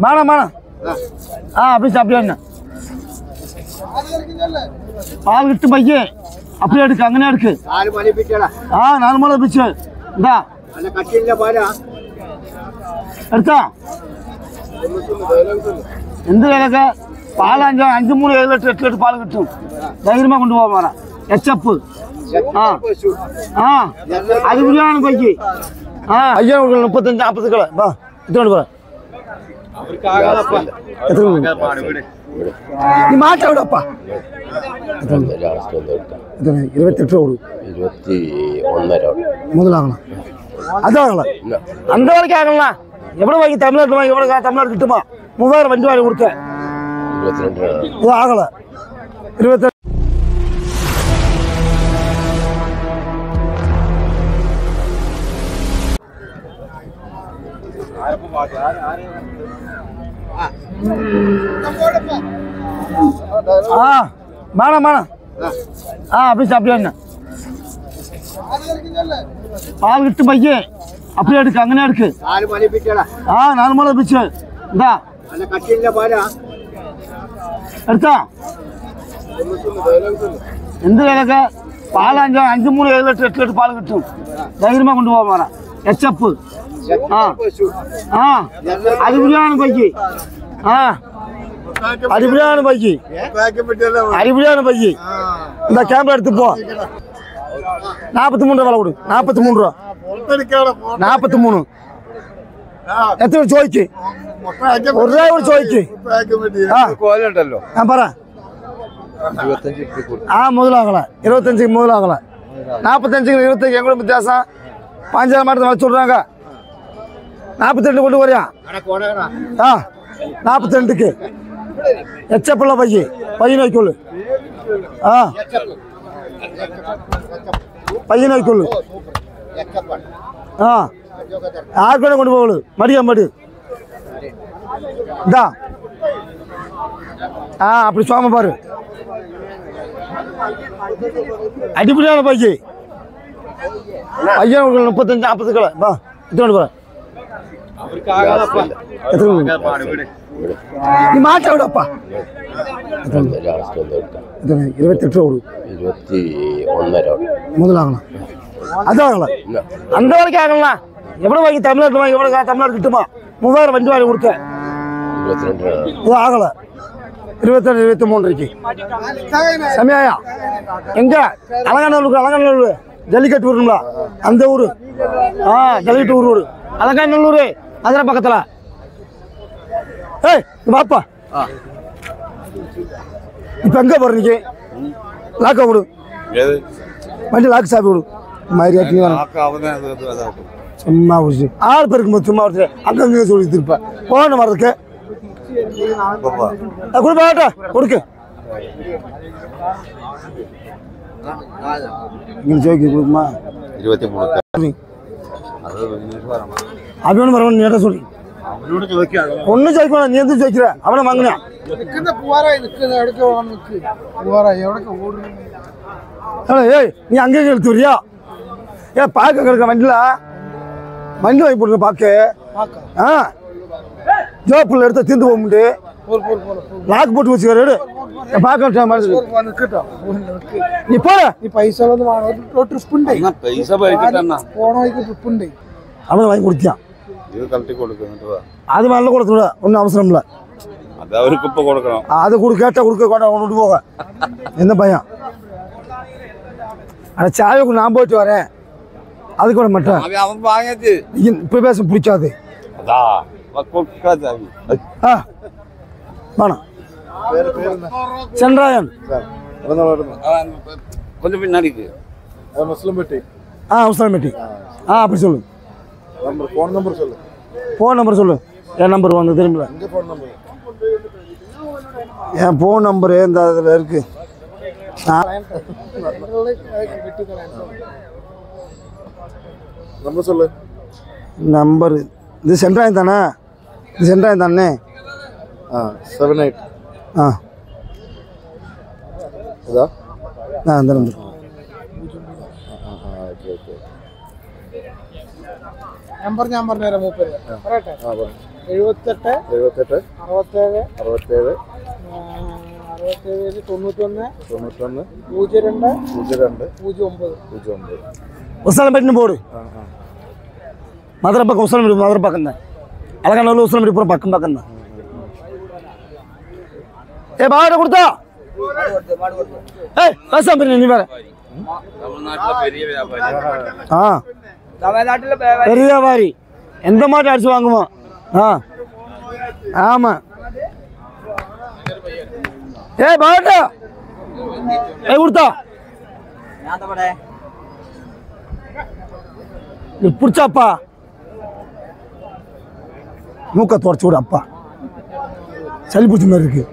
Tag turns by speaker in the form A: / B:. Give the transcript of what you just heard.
A: வேணாம் வேணாம். அப்படியே அப்படியே என்ன பால் கிட்டு பைக்கு அப்படியே எடுக்கு அங்கனே எடுக்கு.
B: 4 மணி பிச்சடா.
A: 4 மணி பிச்சு இந்தா
B: அந்த கட்டில பாரு.
A: எடுத்தா எந்த வேலைக்கு பால் 5 3 7 8 8 பால் கிட்டும். தைரியமாக கொண்டு போக மாறேன். எச்சப்பு அது பிரியாணி பைக்கு. ஐயா 35 40 கிலோ பா எடுத்துட்டு போகிறேன். நீ மாட்ட விடப்பா. 28 ஓடு
C: 21
A: முதலாகலாம். அது ஆகலாம் அந்த வரைக்கும் ஆகலாம். எவ்வளோ வாங்கி தமிழ்நாட்டில் வாங்கி எவ்வளோ தமிழ்நாடு கிட்டுமா? 3000 வண்டி வாங்கி கொடுத்தேன்.
C: 22
A: இது ஆகலை. 28 வேணாம் வேணாம். அப்படியே அப்படியே என்ன பால் கிட்டு பைக்கு அப்படியே எடுக்கு அங்கனே எடுக்கு.
B: 4 மணி பிச்சடா.
A: 4 மணி பிச்சு இந்தா
B: அந்த கட்டில பாரு.
A: எடுத்தா எந்த வேலைக்கு பால் 5 3 7 8 8 பால் கிட்டும். தைரியமாக கொண்டு போக மாறேன். எச்சப்பு அது பிரியாணி பைக்கு. அடிப்படையான பைக்கு அடிப்படையான பைக்கு. இந்த கேமரா எடுத்து போ. 43 ரூபா கொடு. 43 ரூபா 43. எத்தனை ചോദിക്ക്? ഒരു രൂപ കൂടി ചോദിക്ക്. ഞാൻ പറ. முதலாகல 25 முதலாகல 45 25 எங்க வித்தியாசம் 5000 மாட்டு வச்சு விடுறாங்க. 42 கொண்டு வரியா? 42க்கு எச்சப்பிள்ள பையன் பையன் வைக்கொள்ளு. பையன் வைக்கொள்ளு. யாரு கூட கொண்டு போகலு மடியா மடி இந்தா. அப்படி சுவாம பாரு. அடிப்படையான பைக்கு பையன் 35 40 கிலோ பா எடுத்துட்டு போற. நீ மாட்ட விடப்பா. 28 ஓடு
C: 21
A: முதலாகலாம். அது ஆகலாம் அந்த வரைக்கும் ஆகலாம். எவ்வளோ வாங்கி தமிழ்நாட்டில் வாங்கி எவ்வளோ தமிழ்நாடு கிட்டுமா? 3000 வண்டி வாங்கி கொடுத்தேன்.
C: 22
A: இது ஆகலை. 22 23 சமயாயா எங்க அலங்காநல்லூர் அலங்காநல்லூர் ஜல்லிக்கட்டு ஊருங்களா அந்த ஊர். ஜல்லிக்கட்டு ஊர் அலங்காநல்லூர் மதுரை பக்கத்தில். ஏய் வாப்பா. இப்போ எங்கே போகிறீங்க? லாக்கா விடு வண்டி லாக்கு சாப்பி விடு. மாதிரி சும்மா குடிச்சு 6 பேருக்கு போது சும்மா ஒருத்தர் அங்கங்கே சொல்லி திருப்பேன் போன வர்றதுக்கு கொடுப்பாட்டா கொடுக்கு. ஜோக்கி கொடுக்குமா? 23 அவனு வரவன் நீ சொல்லி ஒன்றும் ஜோய்க்கணும். நீ எந்த ஜோய்க்கிற அவனை வாங்கினா ஏய் நீ அங்கே எடுத்து வரியா? பார்க்க கிடக்க வண்டியில் வண்டி வாங்கி போட்டு பார்க்க ஜோப்பில் எடுத்து தீர்ந்து போக முடியாது. லாக் போட்டு வச்சுக்கிறாரு பார்க்க நீ போற. நீ பைசா அவனை வாங்கி கொடுத்தியான். அது மேல கொடுத்துட ஒன்றும் அவசரம் இல்லை. அது கொடு கேட்டா கொடுக்க கொண்டா கொண்டு போக என்ன பையன். ஆனால் சாயக்கு நான் போயிட்டு வரேன் அதுக்கு விட மாட்டேன். இப்போ பேச பிடிக்காது. வேணாம். சென்றாயன்
C: கொஞ்சம் பின்னாடிக்கு
A: முஸ்லிம்பட்டி. அப்படி சொல்லு. ஃபோன் நம்பர் சொல்லு. என் நம்பர் வந்து திரும்பல. என் ஃபோன் நம்பரு இந்த இதில் இருக்கு. நம்பர் சொல்லு. நம்பர் இது சென்றாயம் தானே? இது சென்றாயம் தானே? 78 அந்த நம்பர்.
B: നമ്പർ ഞാൻ പറഞ്ഞുതരാം മൂപ്പര് പറയട്ടെ.
D: 78
E: 67
D: 67
E: 67
D: 91
E: 91
D: 02
E: 02
D: 09
E: 09.
A: உசலம்பேட்டுன்னு போடு. மதுரை பக்கம் உசலம்பேட்டு மதுரை பக்கம் தான். அழகான உசலம்பேட்டு பூரா பக்கம் பக்கம் தான். ஏ மாடு கொடுத்தா ஏய் பேசாம போய் நீ வேற. ஆ
D: தமிழ்நாட்டில்
A: பெரிய வியாபாரி எந்த மாட்டை அடிச்சு வாங்குவோம். ஆ ஆமாம். ஏய் பாட்டா ஏய் கொடுத்தா நீ பிடிச்சாப்பா மூக்க துடைச்சி விடு அப்பா. சளி பிடிச்ச மாதிரி இருக்கு.